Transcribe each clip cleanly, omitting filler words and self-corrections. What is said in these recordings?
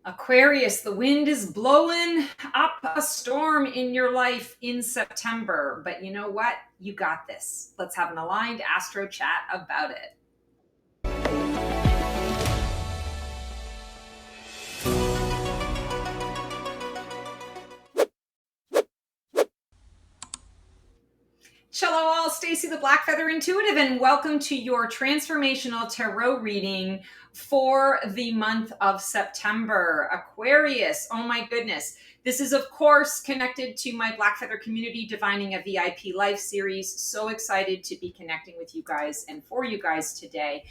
Aquarius, the wind is blowing up a storm in your life in September. But you know what? You got this. Let's have an aligned astro chat about it. Hello all, Stacy the Black Feather Intuitive, and welcome to your transformational tarot reading for the month of September. Aquarius, oh my goodness. This is, of course, connected to my Black Feather Community Divining a VIP Life series. So excited to be connecting with you guys and for you guys today.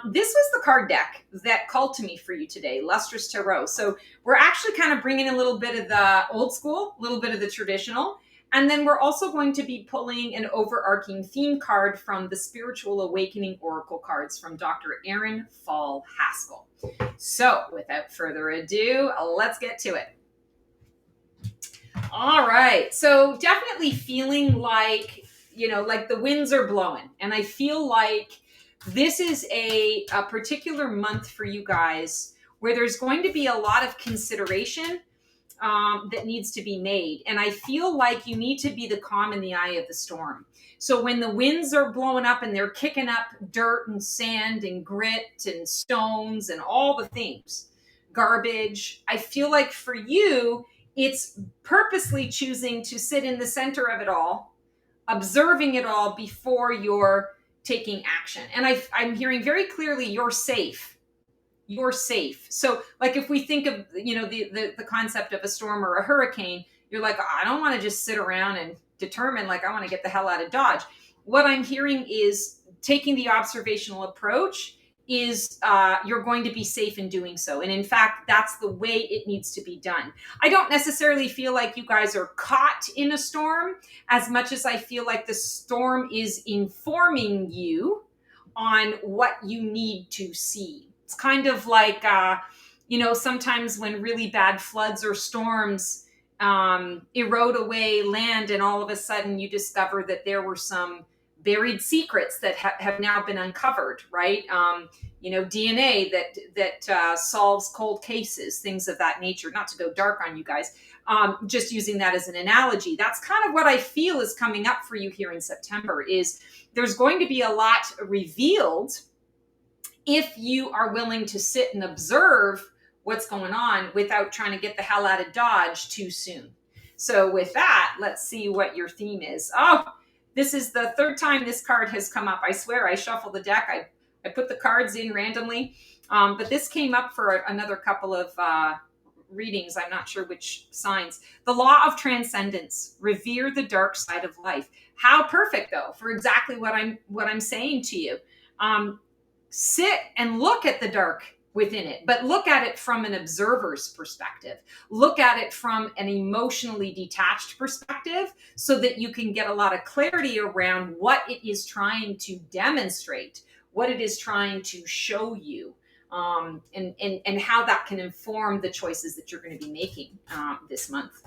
This was the card deck that called to me for you today, Lustrous Tarot. So we're actually kind of bringing a little bit of the old school, a little bit of the traditional. And then we're also going to be pulling an overarching theme card from the Spiritual Awakening Oracle cards from Dr. Erin Fall Haskell. So without further ado, let's get to it. All right. So definitely feeling like, like the winds are blowing. And I feel like this is a particular month for you guys where there's going to be a lot of consideration that needs to be made. And I feel like you need to be the calm in the eye of the storm. So when the winds are blowing up and they're kicking up dirt and sand and grit and stones and all the things, garbage, I feel like for you, it's purposely choosing to sit in the center of it all, observing it all before you're taking action. And I'm hearing very clearly you're safe. You're safe. So like if we think of, the concept of a storm or a hurricane, you're like, I don't want to just sit around and determine like I want to get the hell out of Dodge. What I'm hearing is taking the observational approach is you're going to be safe in doing so. And in fact, that's the way it needs to be done. I don't necessarily feel like you guys are caught in a storm as much as I feel like the storm is informing you on what you need to see. It's kind of like, sometimes when really bad floods or storms erode away land and all of a sudden you discover that there were some buried secrets that have now been uncovered, right? DNA that solves cold cases, things of that nature. Not to go dark on you guys, just using that as an analogy. That's kind of what I feel is coming up for you here in September is there's going to be a lot revealed if you are willing to sit and observe what's going on without trying to get the hell out of Dodge too soon. So with that, let's see what your theme is. Oh, this is the third time this card has come up. I swear I shuffled the deck. I put the cards in randomly, but this came up for another couple of readings. I'm not sure which signs. The law of transcendence. Revere the dark side of life. How perfect though for exactly what I'm saying to you. Sit and look at the dark within it, but look at it from an observer's perspective. Look at it from an emotionally detached perspective so that you can get a lot of clarity around what it is trying to demonstrate, what it is trying to show you, and how that can inform the choices that you're going to be making this month.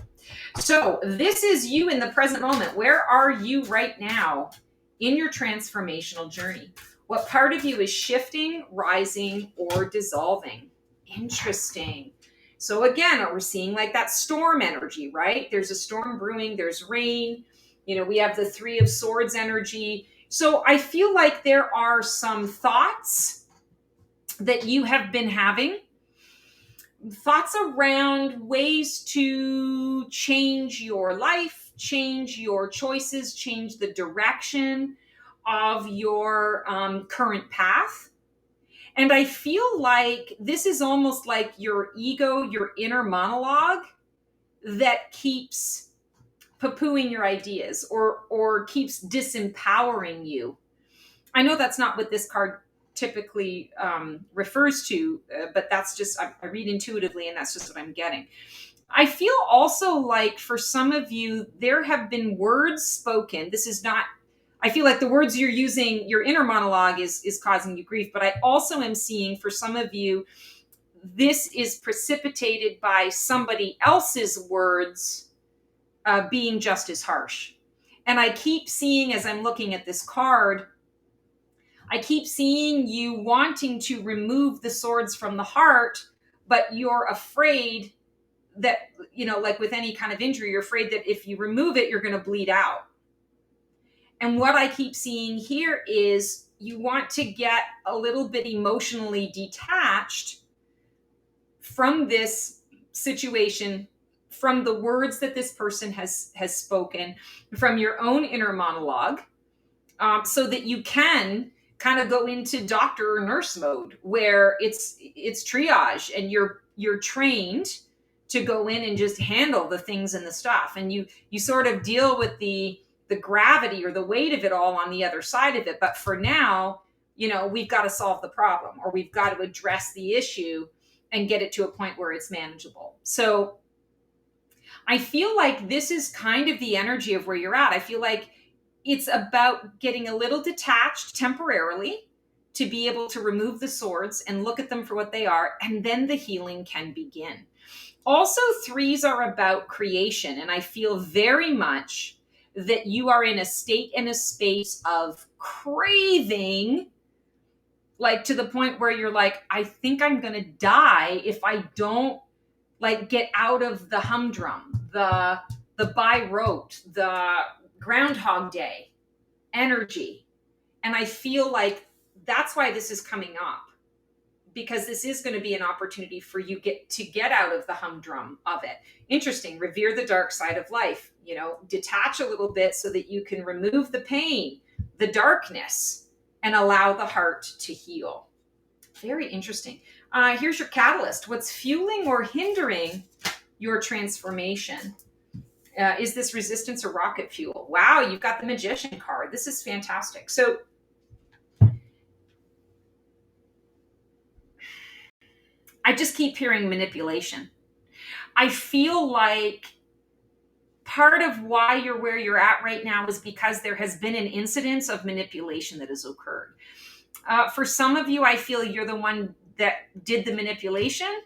So this is you in the present moment. Where are you right now in your transformational journey? What part of you is shifting, rising, or dissolving? Interesting. So again, we're seeing like that storm energy, right? There's a storm brewing, there's rain. We have the Three of Swords energy. So I feel like there are some thoughts that you have been having, thoughts around ways to change your life, change your choices, change the direction of your current path. And I feel like this is almost like your ego, your inner monologue that keeps poo-pooing your ideas or keeps disempowering you. I know that's not what this card typically refers to, but that's just, I read intuitively and that's just what I'm getting. I feel also like for some of you, there have been words spoken. This is not, I feel like the words you're using, your inner monologue is causing you grief, but I also am seeing for some of you, this is precipitated by somebody else's words being just as harsh. And I keep seeing, as I'm looking at this card, I keep seeing you wanting to remove the swords from the heart, but you're afraid that, like with any kind of injury, you're afraid that if you remove it, you're going to bleed out. And what I keep seeing here is you want to get a little bit emotionally detached from this situation, from the words that this person has spoken, from your own inner monologue, so that you can kind of go into doctor or nurse mode where it's triage, and you're trained to go in and just handle the things and the stuff, and you sort of deal with the gravity or the weight of it all on the other side of it. But for now, we've got to solve the problem, or we've got to address the issue and get it to a point where it's manageable. So I feel like this is kind of the energy of where you're at. I feel like it's about getting a little detached temporarily to be able to remove the swords and look at them for what they are, and then the healing can begin. Also, threes are about creation, and I feel very much that you are in a state and a space of craving, like to the point where you're like, I think I'm going to die if I don't like get out of the humdrum, the by rote, the Groundhog Day energy. And I feel like that's why this is coming up, because this is going to be an opportunity for you to get out of the humdrum of it. Interesting. Revere the dark side of life, detach a little bit so that you can remove the pain, the darkness, and allow the heart to heal. Very interesting. Here's your catalyst. What's fueling or hindering your transformation? Is this resistance or rocket fuel? Wow, you've got the Magician card. This is fantastic. So I just keep hearing manipulation. I feel like part of why you're where you're at right now is because there has been an incidence of manipulation that has occurred. For some of you, I feel you're the one that did the manipulation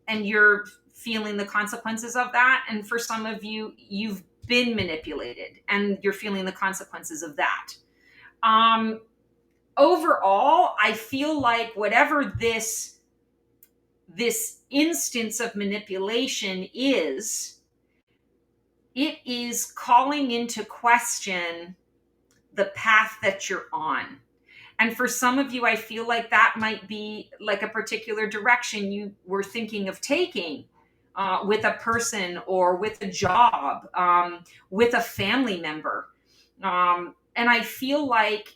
and you're feeling the consequences of that. And for some of you, you've been manipulated and you're feeling the consequences of that. Overall, I feel like whatever this instance of manipulation is, it is calling into question the path that you're on. And for some of you, I feel like that might be like a particular direction you were thinking of taking with a person or with a job, with a family member. And I feel like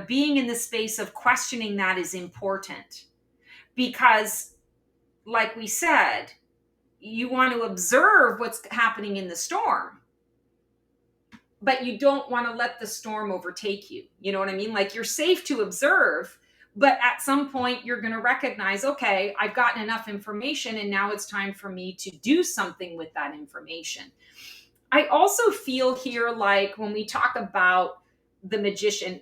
being in the space of questioning that is important because, like we said, you want to observe what's happening in the storm, but you don't want to let the storm overtake you. You know what I mean? Like, you're safe to observe, but at some point you're going to recognize, okay, I've gotten enough information and now it's time for me to do something with that information. I also feel here, like when we talk about the Magician,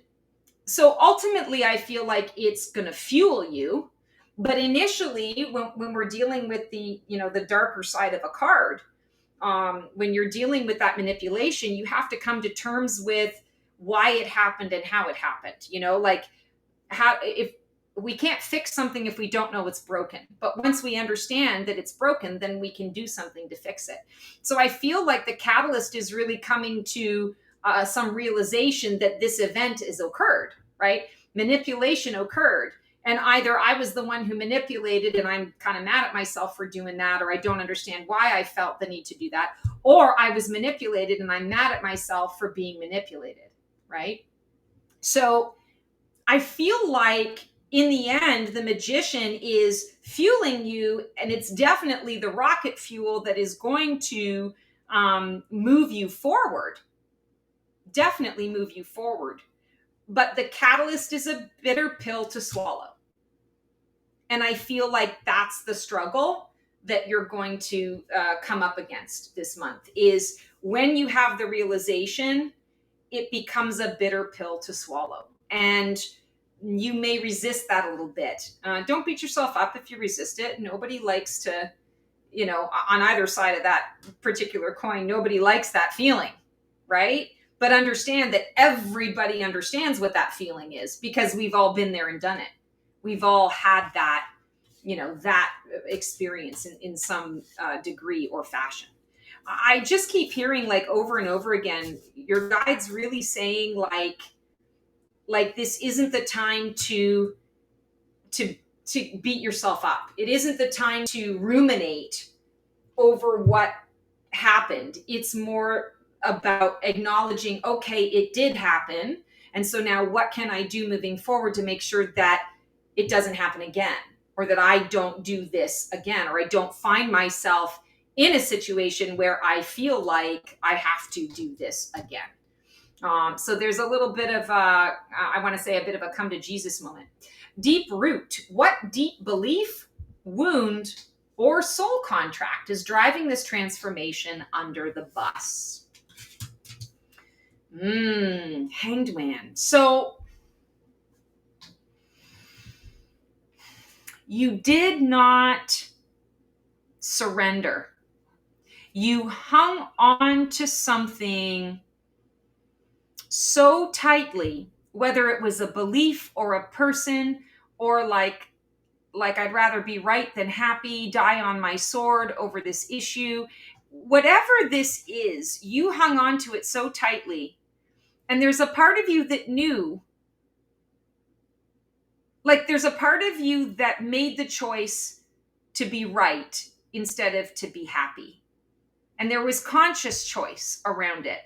so ultimately I feel like it's going to fuel you. But initially, when we're dealing with the darker side of a card, when you're dealing with that manipulation, you have to come to terms with why it happened and how it happened. Like, how, if we can't fix something if we don't know it's broken, but once we understand that it's broken, then we can do something to fix it. So I feel like the catalyst is really coming to some realization that this event has occurred, right? Manipulation occurred. And either I was the one who manipulated and I'm kind of mad at myself for doing that, or I don't understand why I felt the need to do that, or I was manipulated and I'm mad at myself for being manipulated, right? So I feel like in the end, the Magician is fueling you, and it's definitely the rocket fuel that is going to move you forward. Definitely move you forward. But the catalyst is a bitter pill to swallow. And I feel like that's the struggle that you're going to come up against this month, is when you have the realization, it becomes a bitter pill to swallow. And you may resist that a little bit. Don't beat yourself up if you resist it. Nobody likes to, on either side of that particular coin, nobody likes that feeling, right? But understand that everybody understands what that feeling is, because we've all been there and done it. We've all had that that experience in some degree or fashion. I just keep hearing, like, over and over again, your guides really saying, like this isn't the time to to beat yourself up. It isn't the time to ruminate over what happened. It's more about acknowledging, okay, it did happen. And so now what can I do moving forward to make sure that it doesn't happen again, or that I don't do this again, or I don't find myself in a situation where I feel like I have to do this again. So there's a little bit of, I want to say, a bit of a come to Jesus moment. Deep root. What deep belief, wound, or soul contract is driving this transformation under the bus? Hanged Man. So you did not surrender. You hung on to something so tightly, whether it was a belief or a person, or like I'd rather be right than happy, die on my sword over this issue. Whatever this is, you hung on to it so tightly. And there's a part of you that knew, like there's a part of you that made the choice to be right instead of to be happy. And there was conscious choice around it.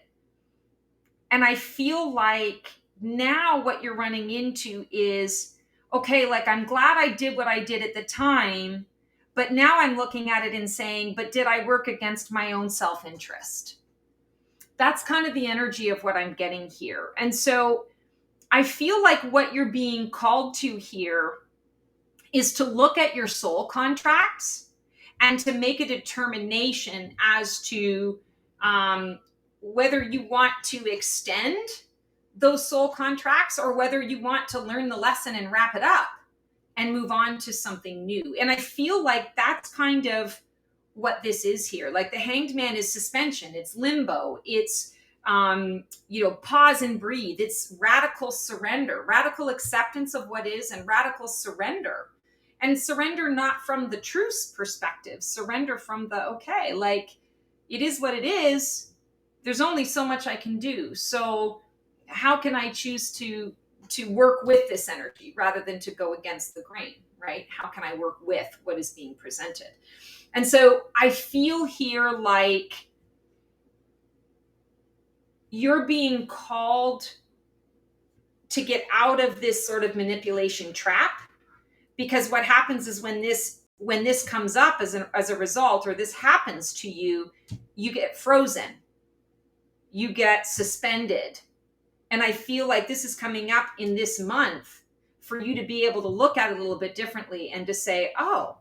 And I feel like now what you're running into is, okay, like I'm glad I did what I did at the time, but now I'm looking at it and saying, but did I work against my own self-interest? That's kind of the energy of what I'm getting here. And so I feel like what you're being called to here is to look at your soul contracts and to make a determination as to whether you want to extend those soul contracts or whether you want to learn the lesson and wrap it up and move on to something new. And I feel like that's kind of what this is here. Like the Hanged Man is suspension, it's limbo, it's pause and breathe. It's radical surrender, radical acceptance of what is, and radical surrender. And surrender not from the truce perspective, surrender from the, okay, like it is what it is. There's only so much I can do. So how can I choose to work with this energy rather than to go against the grain, right? How can I work with what is being presented? And so I feel here like you're being called to get out of this sort of manipulation trap, because what happens is when this comes up as a result, or this happens to you, you get frozen, you get suspended. And I feel like this is coming up in this month for you to be able to look at it a little bit differently and to say, oh,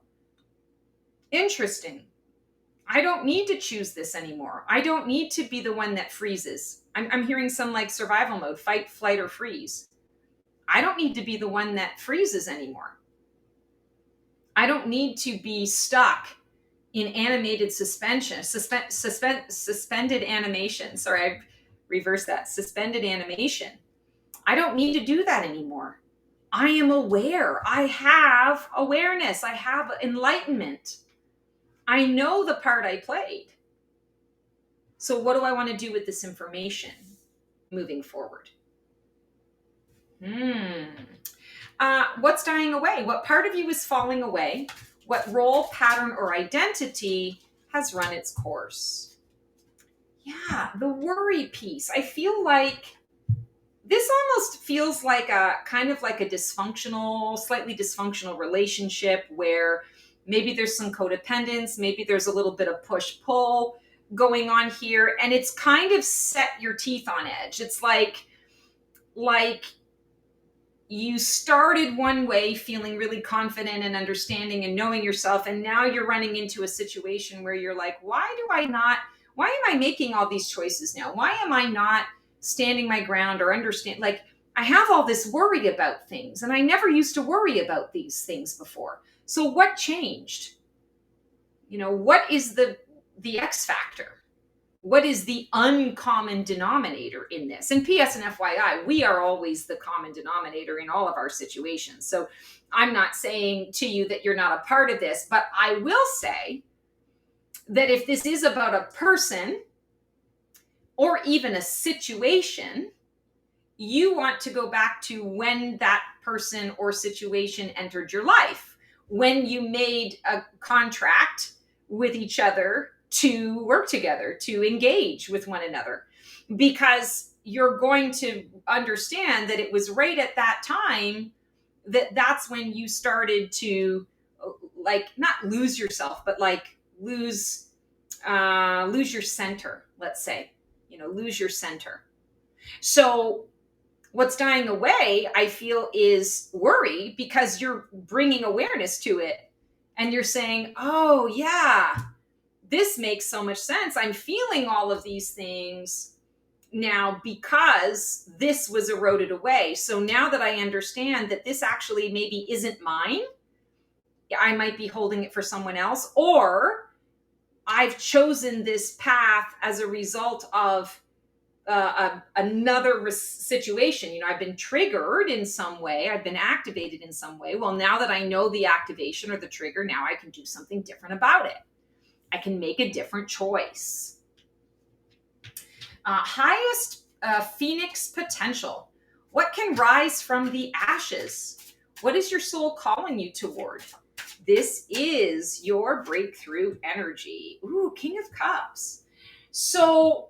interesting. I don't need to choose this anymore. I don't need to be the one that freezes. I'm hearing some like survival mode, fight, flight, or freeze. I don't need to be the one that freezes anymore. I don't need to be stuck in animated suspension, suspended animation. Sorry, I reversed that. Suspended animation. I don't need to do that anymore. I am aware. I have awareness. I have enlightenment. I know the part I played. So what do I want to do with this information moving forward? What's dying away? What part of you is falling away? What role, pattern, or identity has run its course? Yeah, the worry piece. I feel like this almost feels like a kind of like a dysfunctional, slightly dysfunctional relationship where maybe there's some codependence, maybe there's a little bit of push-pull going on here, and it's kind of set your teeth on edge. It's like you started one way feeling really confident and understanding and knowing yourself, and now you're running into a situation where you're like, why am I making all these choices now? Why am I not standing my ground or understand? Like, I have all this worry about things, and I never used to worry about these things before. So what changed? What is the X factor? what is the uncommon denominator in this? And PS and FYI, we are always the common denominator in all of our situations. So I'm not saying to you that you're not a part of this, but I will say that if this is about a person or even a situation, you want to go back to when that person or situation entered your life, when you made a contract with each other to work together, to engage with one another, because you're going to understand that it was right at that time that that's when you started to, like, not lose yourself, but like lose your center, let's say, lose your center. So what's dying away, I feel, is worry, because you're bringing awareness to it and you're saying, oh yeah, this makes so much sense. I'm feeling all of these things now because this was eroded away. So now that I understand that this actually maybe isn't mine, I might be holding it for someone else, or I've chosen this path as a result of another situation. I've been triggered in some way. I've been activated in some way. Well, now that I know the activation or the trigger, now I can do something different about it. I can make a different choice. Highest phoenix potential. What can rise from the ashes? What is your soul calling you toward? This is your breakthrough energy. Ooh, King of Cups. So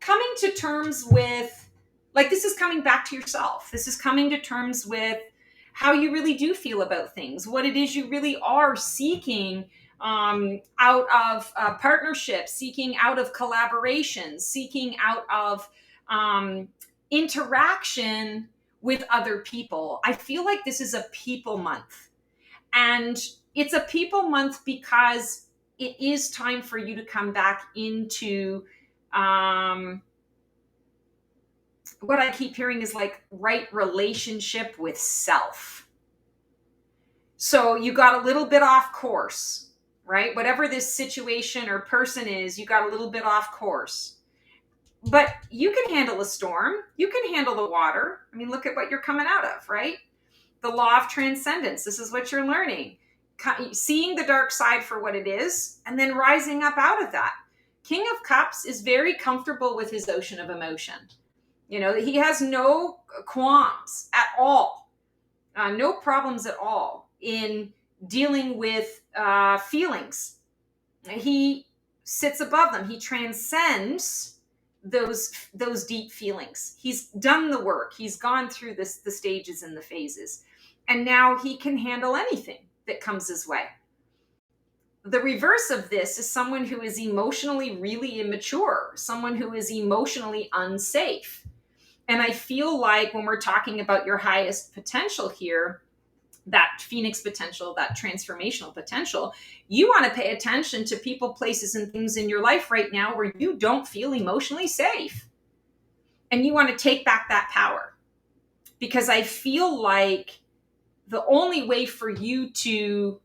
coming to terms with, like, this is coming back to yourself. This is coming to terms with how you really do feel about things, what it is you really are seeking out of partnerships, seeking out of collaborations, seeking out of interaction with other people. I feel like this is a people month. And it's a people month because it is time for you to come back into what I keep hearing is like right relationship with self. So you got a little bit off course, right? Whatever this situation or person is, you got a little bit off course. But you can handle a storm. You can handle the water. I mean, look at what you're coming out of, right? The law of transcendence. This is what you're learning. Seeing the dark side for what it is, and then rising up out of that. King of Cups is very comfortable with his ocean of emotion. He has no qualms at all, no problems at all in dealing with feelings. He sits above them. He transcends those deep feelings. He's done the work. He's gone through the stages and the phases. And now he can handle anything that comes his way. The reverse of this is someone who is emotionally really immature, someone who is emotionally unsafe. And I feel like when we're talking about your highest potential here, that phoenix potential, that transformational potential, you want to pay attention to people, places, and things in your life right now where you don't feel emotionally safe. And you want to take back that power. Because I feel like the only way for you to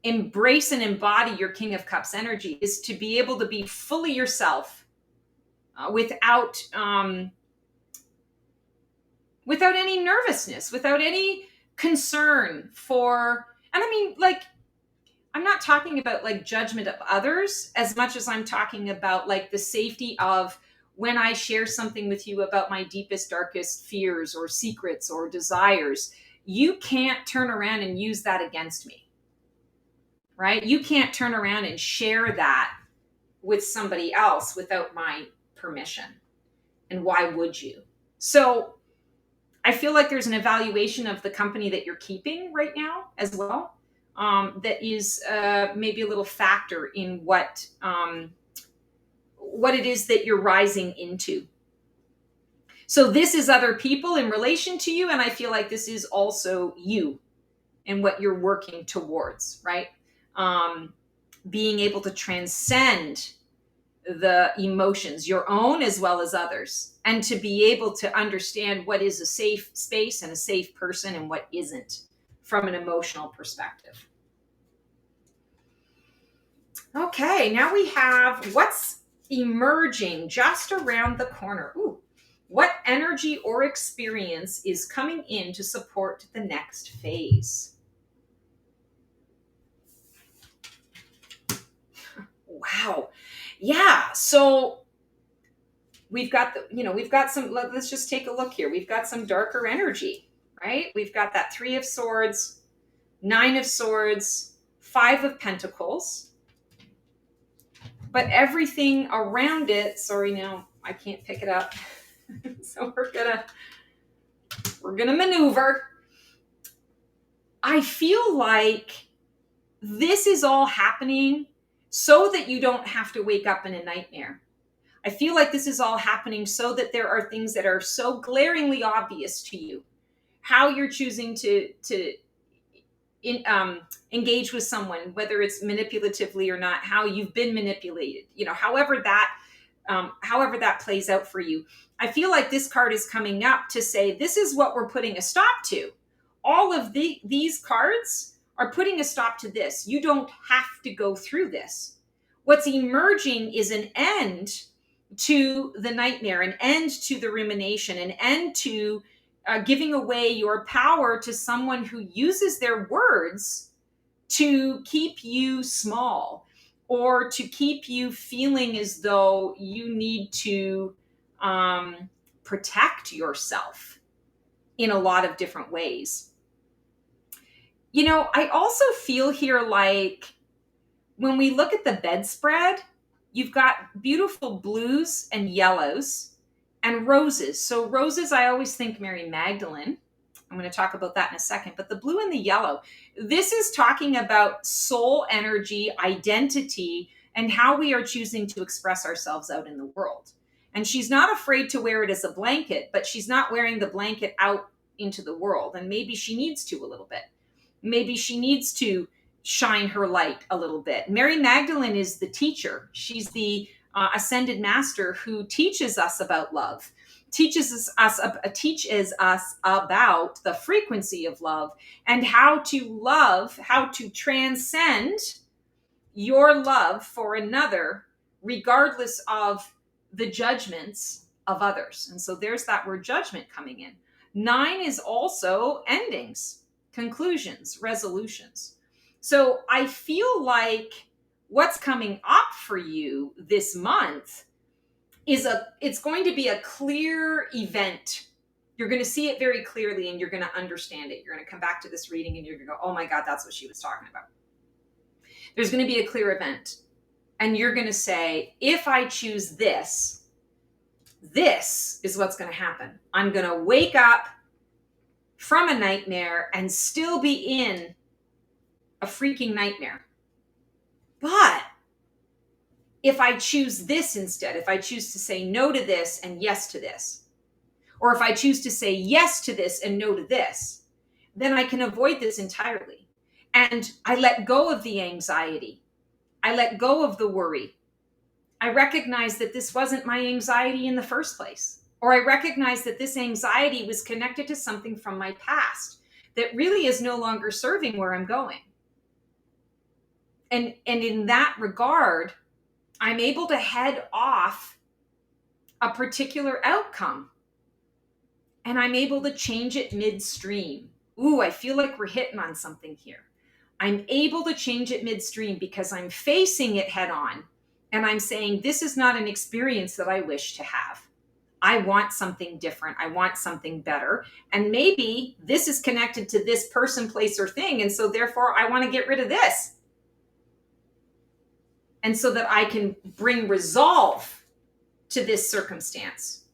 embrace and embody your King of Cups energy is to be able to be fully yourself without any nervousness, without any concern for, and I mean, like, I'm not talking about like judgment of others as much as I'm talking about like the safety of when I share something with you about my deepest, darkest fears or secrets or desires, you can't turn around and use that against me, right? You can't turn around and share that with somebody else without my permission. And why would you? So I feel like there's an evaluation of the company that you're keeping right now as well. That is maybe a little factor in what it is that you're rising into. So this is other people in relation to you, and I feel like this is also you and what you're working towards, right? Being able to transcend the emotions, your own as well as others, and to be able to understand what is a safe space and a safe person and what isn't from an emotional perspective. Okay, now we have what's emerging just around the corner. Ooh, what energy or experience is coming in to support the next phase? Wow. Yeah. So we've got we've got some, let's just take a look here. We've got some darker energy, right? We've got that 3 of Swords, 9 of Swords, 5 of Pentacles. But everything around it, sorry, now I can't pick it up. So we're gonna maneuver. I feel like this is all happening so that you don't have to wake up in a nightmare. I feel like this is all happening so that there are things that are so glaringly obvious to you. How you're choosing to engage with someone, whether it's manipulatively or not, how you've been manipulated, however that plays out for you. I feel like this card is coming up to say, this is what we're putting a stop to. All of these cards are putting a stop to this. You don't have to go through this. What's emerging is an end to the nightmare, an end to the rumination, an end to giving away your power to someone who uses their words to keep you small or to keep you feeling as though you need to protect yourself in a lot of different ways. I also feel here like when we look at the bedspread, you've got beautiful blues and yellows and roses. So roses, I always think Mary Magdalene. I'm going to talk about that in a second. But the blue and the yellow, this is talking about soul energy, identity, and how we are choosing to express ourselves out in the world. And she's not afraid to wear it as a blanket, but she's not wearing the blanket out into the world. And maybe she needs to a little bit. Maybe she needs to shine her light a little bit. Mary Magdalene is the teacher. She's the ascended master who teaches us about love, teaches us about the frequency of love and how to love, how to transcend your love for another, regardless of the judgments of others. And so there's that word judgment coming in. 9 is also endings, conclusions, resolutions. So I feel like what's coming up for you this month is it's going to be a clear event. You're going to see it very clearly and you're going to understand it. You're going to come back to this reading and you're going to go, oh my God, that's what she was talking about. There's going to be a clear event. And you're going to say, if I choose this, this is what's going to happen. I'm going to wake up from a nightmare and still be in a freaking nightmare. But if I choose this instead, if I choose to say no to this and yes to this, or if I choose to say yes to this and no to this, then I can avoid this entirely. And I let go of the anxiety. I let go of the worry. I recognize that this wasn't my anxiety in the first place. Or I recognize that this anxiety was connected to something from my past that really is no longer serving where I'm going. And in that regard, I'm able to head off a particular outcome. And I'm able to change it midstream. Ooh, I feel like we're hitting on something here. I'm able to change it midstream because I'm facing it head on. And I'm saying, this is not an experience that I wish to have. I want something different. I want something better. And maybe this is connected to this person, place, or thing. And so therefore, I want to get rid of this. And so that I can bring resolve to this circumstance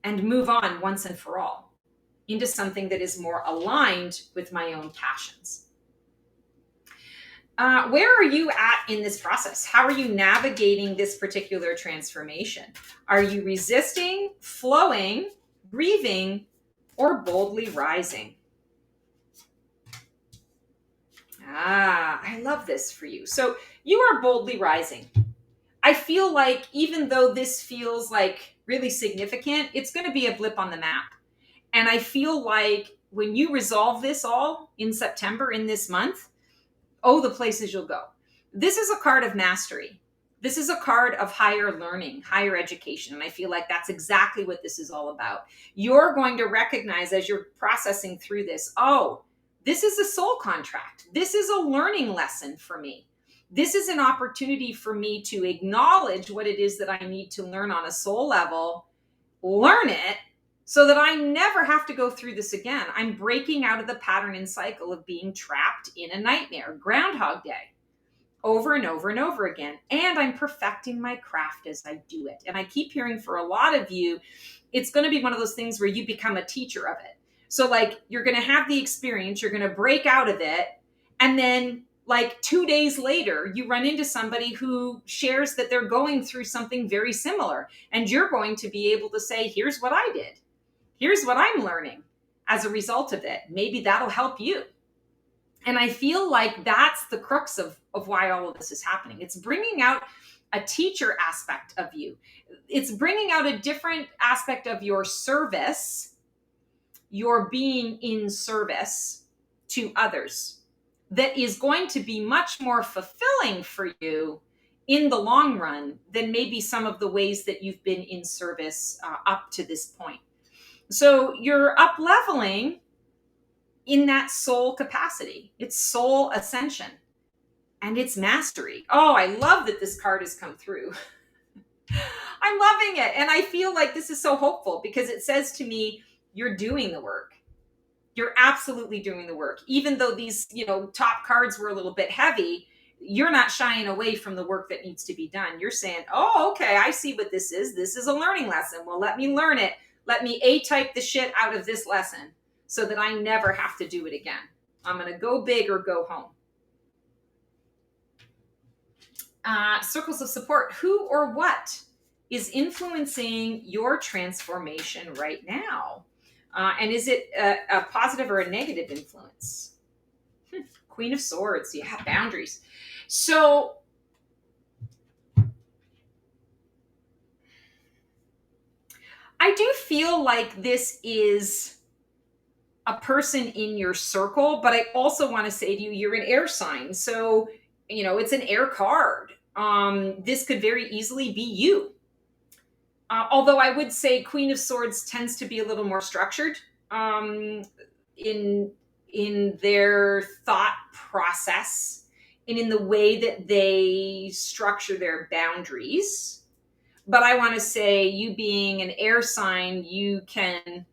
and move on once and for all into something that is more aligned with my own passions. Where are you at in this process? How are you navigating this particular transformation? Are you resisting, flowing, grieving, or boldly rising? I love this for you. So you are boldly rising. I feel like even though this feels like really significant, it's going to be a blip on the map. And I feel like when you resolve this all in September, in this month, oh, the places you'll go. This is a card of mastery. This is a card of higher learning, higher education. And I feel like that's exactly what this is all about. You're going to recognize as you're processing through this, oh, this is a soul contract. This is a learning lesson for me. This is an opportunity for me to acknowledge what it is that I need to learn on a soul level, learn it, so that I never have to go through this again. I'm breaking out of the pattern and cycle of being trapped in a nightmare, Groundhog Day, over and over and over again. And I'm perfecting my craft as I do it. And I keep hearing for a lot of you, it's going to be one of those things where you become a teacher of it. So like you're going to have the experience, you're going to break out of it. And then like 2 days later, you run into somebody who shares that they're going through something very similar. And you're going to be able to say, here's what I did. Here's what I'm learning as a result of it. Maybe that'll help you. And I feel like that's the crux of why all of this is happening. It's bringing out a teacher aspect of you. It's bringing out a different aspect of your service, your being in service to others, that is going to be much more fulfilling for you in the long run than maybe some of the ways that you've been in service up to this point. So you're up leveling in that soul capacity. It's soul ascension and it's mastery. Oh, I love that this card has come through. I'm loving it. And I feel like this is so hopeful because it says to me, you're doing the work. You're absolutely doing the work. Even though these, top cards were a little bit heavy, you're not shying away from the work that needs to be done. You're saying, oh, okay, I see what this is. This is a learning lesson. Well, let me learn it. Let me A-type the shit out of this lesson so that I never have to do it again. I'm going to go big or go home. Circles of support. Who or what is influencing your transformation right now? And is it a positive or a negative influence? Queen of Swords. Yeah, boundaries. So I do feel like this is a person in your circle, but I also want to say to you, you're an air sign. So, it's an air card. This could very easily be you. Although I would say Queen of Swords tends to be a little more structured in their thought process and in the way that they structure their boundaries. But I want to say, you being an air sign, you can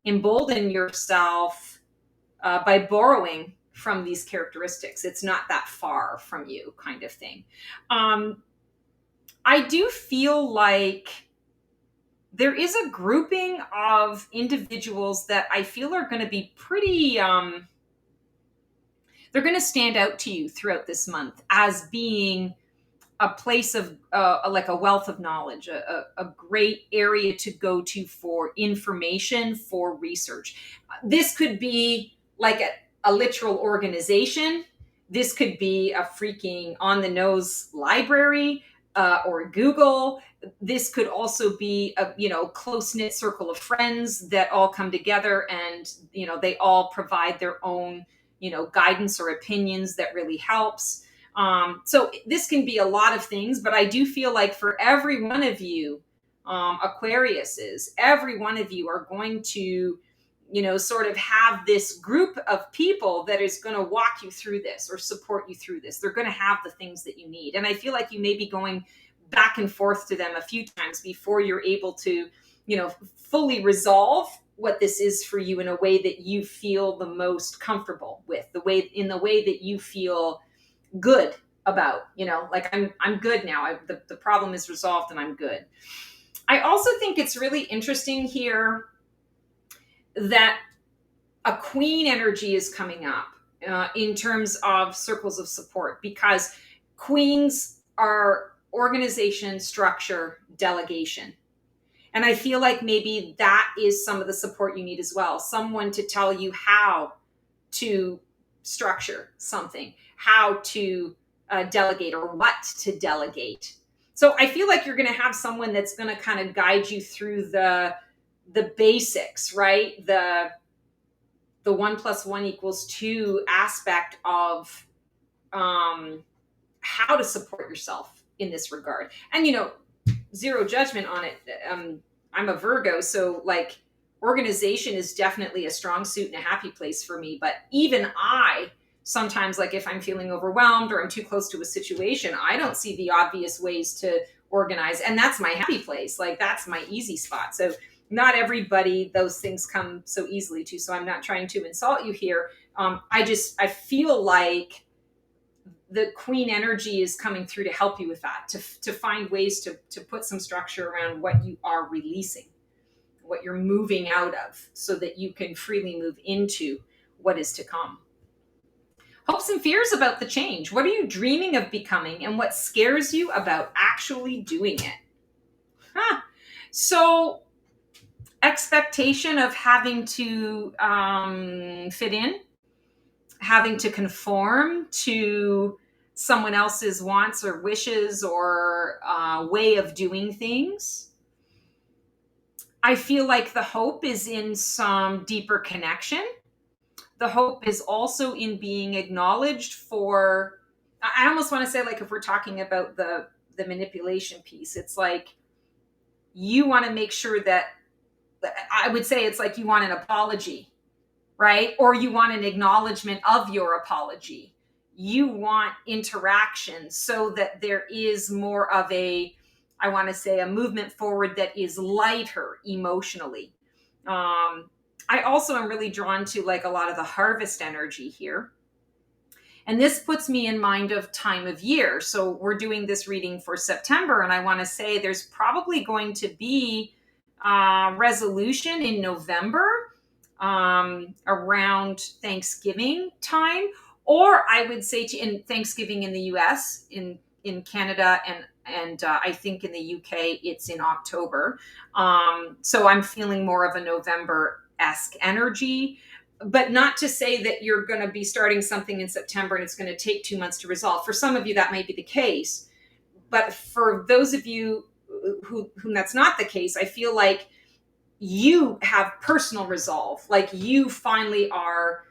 embolden yourself by borrowing from these characteristics. It's not that far from you, kind of thing. I do feel like there is a grouping of individuals that I feel are going to be pretty, they're going to stand out to you throughout this month as being a place of like a wealth of knowledge, a great area to go to for information, for research. This could be like a literal organization. This could be a freaking on the nose library or Google. This could also be a close knit circle of friends that all come together and they all provide their own guidance or opinions that really helps. So this can be a lot of things, but I do feel like for every one of you, Aquariuses, every one of you are going to, sort of have this group of people that is going to walk you through this or support you through this. They're going to have the things that you need. And I feel like you may be going back and forth to them a few times before you're able to, fully resolve what this is for you in a way that you feel the most comfortable with, in the way that you feel good about, like I'm good now. The problem is resolved and I'm good. I also think it's really interesting here that a queen energy is coming up in terms of circles of support, because queens are organization, structure, delegation. And I feel like maybe that is some of the support you need as well. Someone to tell you how to structure something, how to delegate or what to delegate. So I feel like you're going to have someone that's going to kind of guide you through the basics, right? The 1 + 1 = 2 aspect of how to support yourself in this regard. And, you know, zero judgment on it. I'm a Virgo, so like organization is definitely a strong suit and a happy place for me. But even I sometimes, like if I'm feeling overwhelmed or I'm too close to a situation, I don't see the obvious ways to organize. And that's my happy place. Like that's my easy spot. So not everybody, those things come so easily to. So I'm not trying to insult you here. I feel like the queen energy is coming through to help you with that, to find ways to put some structure around what you are releasing, what you're moving out of, so that you can freely move into what is to come. Hopes and fears about the change. What are you dreaming of becoming, and what scares you about actually doing it? So expectation of having to fit in, having to conform to someone else's wants or wishes or way of doing things. I feel like the hope is in some deeper connection. The hope is also in being acknowledged for, I almost want to say, like, if we're talking about the manipulation piece, it's like you want to make sure that, I would say it's like you want an apology, right? Or you want an acknowledgement of your apology. You want interaction so that there is more of a, I want to say, a movement forward that is lighter emotionally. I also am really drawn to like a lot of the harvest energy here. And this puts me in mind of time of year. So we're doing this reading for September, and I want to say there's probably going to be resolution in November around Thanksgiving time, or I would say in Thanksgiving in the US, in Canada, and I think in the UK it's in October. So I'm feeling more of a November-esque energy, but not to say that you're going to be starting something in September and it's going to take 2 months to resolve. For some of you, that may be the case. But for those of you whom that's not the case, I feel like you have personal resolve. Like you finally are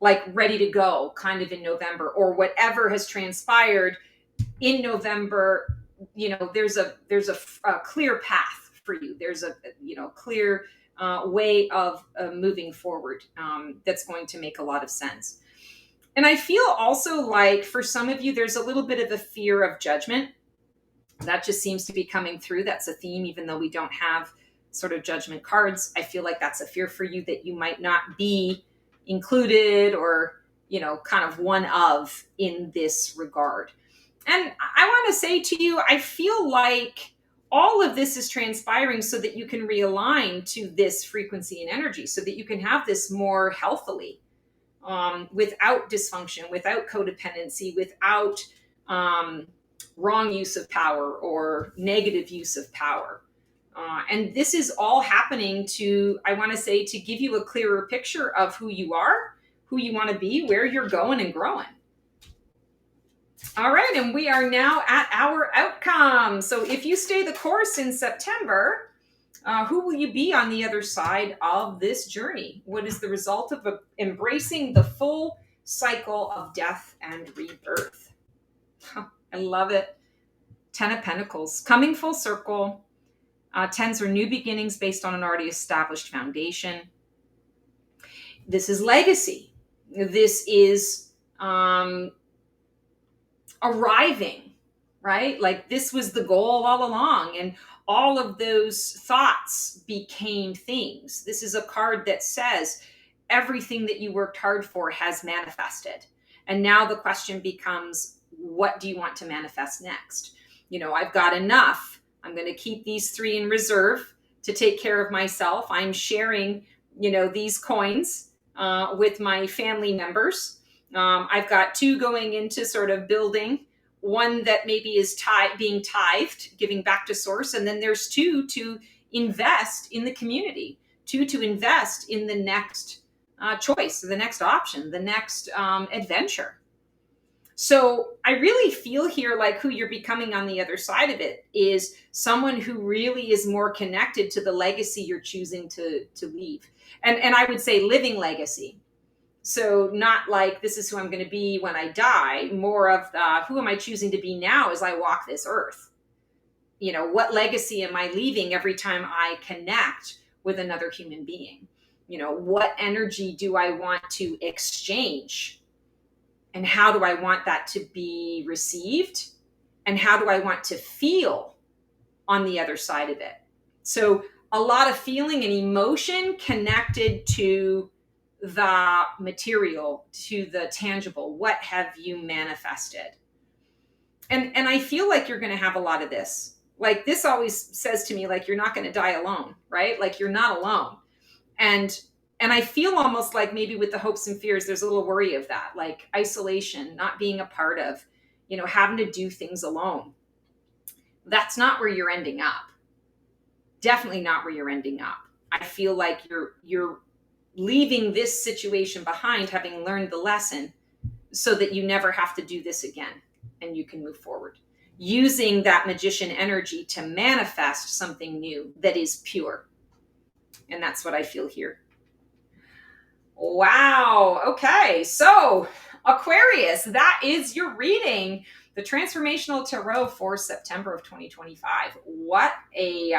like ready to go kind of in November, or whatever has transpired in November. You know, there's a clear path for you. There's a, you know, clear way of moving forward that's going to make a lot of sense. And I feel also like for some of you, there's a little bit of a fear of judgment. That just seems to be coming through. That's a theme, even though we don't have sort of judgment cards. I feel like that's a fear for you, that you might not be included or, you know, kind of one of in this regard. And I want to say to you, I feel like all of this is transpiring so that you can realign to this frequency and energy, so that you can have this more healthily, without dysfunction, without codependency, without wrong use of power or negative use of power. And this is all happening to, I want to say, to give you a clearer picture of who you are, who you want to be, where you're going and growing. All right, and we are now at our outcome. So if you stay the course in September, who will you be on the other side of this journey? What is the result of embracing the full cycle of death and rebirth? I love it. 10 of Pentacles, coming full circle. Tens are new beginnings based on an already established foundation. This is legacy. This is arriving, right? Like this was the goal all along, and all of those thoughts became things. This is a card that says everything that you worked hard for has manifested. And now the question becomes, what do you want to manifest next? You know, I've got enough. I'm going to keep these 3 in reserve to take care of myself. I'm sharing, you know, these coins with my family members. I've got 2 going into sort of building, one that maybe is being tithed, giving back to source. And then there's 2 to invest in the community, 2 to invest in the next choice, the next option, the next adventure. So I really feel here like who you're becoming on the other side of it is someone who really is more connected to the legacy you're choosing to leave. And I would say living legacy. So not like this is who I'm going to be when I die, more of who am I choosing to be now as I walk this earth? You know, what legacy am I leaving every time I connect with another human being? You know, what energy do I want to exchange? And how do I want that to be received? And how do I want to feel on the other side of it? So a lot of feeling and emotion connected to the material, to the tangible. What have you manifested? And I feel like you're going to have a lot of this. Like this always says to me, like, you're not going to die alone, right? Like you're not alone. And and I feel almost like maybe with the hopes and fears, there's a little worry of that, like isolation, not being a part of, you know, having to do things alone. That's not where you're ending up. Definitely not where you're ending up. I feel like you're leaving this situation behind, having learned the lesson, so that you never have to do this again and you can move forward. Using that magician energy to manifest something new that is pure. And that's what I feel here. Wow. Okay. So, Aquarius, that is your reading. The Transformational Tarot for September of 2025. What a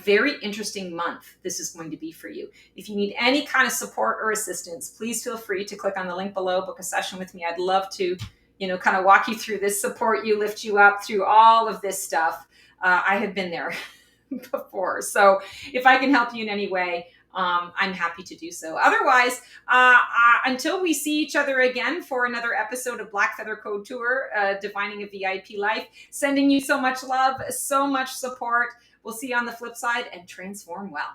very interesting month this is going to be for you. If you need any kind of support or assistance, please feel free to click on the link below, book a session with me. I'd love to, you know, kind of walk you through this, support you, lift you up through all of this stuff. I have been there before. So if I can help you in any way, I'm happy to do so. Otherwise, until we see each other again for another episode of Black Feather Code Tour, Defining a VIP Life, sending you so much love, so much support. We'll see you on the flip side, and transform well.